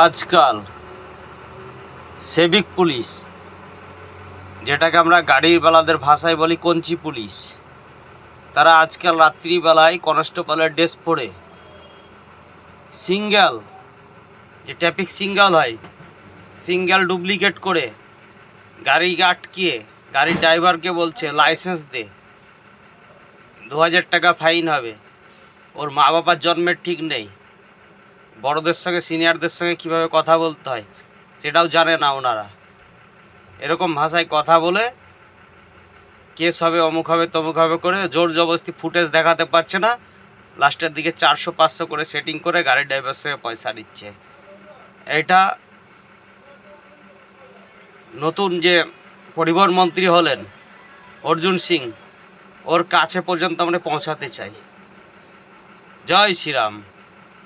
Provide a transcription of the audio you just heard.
আজকাল civic police, যেটাকে আমরা গাড়িওয়ালাদের ভাষায় বলি কঞ্চি পুলিশ, তারা আজকাল রাত্রিবেলায় কনস্টেবলের ড্রেস পরে সিঙ্গেল, যে ট্রাফিক সিঙ্গেল হয়, সিঙ্গেল ডুপ্লিকেট করে গাড়ি আটকিয়ে গাড়ির ড্রাইভারকে বলছে লাইসেন্স দে, 2000 টাকা ফাইন হবে। ওর মা বাবার জন্মের ঠিক নেই, বড়দের সঙ্গে সিনিয়রদের সঙ্গে কীভাবে কথা বলতে হয় সেটাও জানে না ওনারা। এরকম ভাষায় কথা বলে কেস হবে, অমুক হবে, তমুক হবে করে জোর জবরদস্তি ফুটেজ দেখাতে পারছে না, লাস্টের দিকে 400-500 করে সেটিং করে গাড়ির ড্রাইভার সঙ্গে পয়সা নিচ্ছে। এটা নতুন যে পরিবহন মন্ত্রী হলেন অর্জুন সিং, ওর কাছে পর্যন্ত আমরা পৌঁছাতে চাই। জয় শ্রীরাম।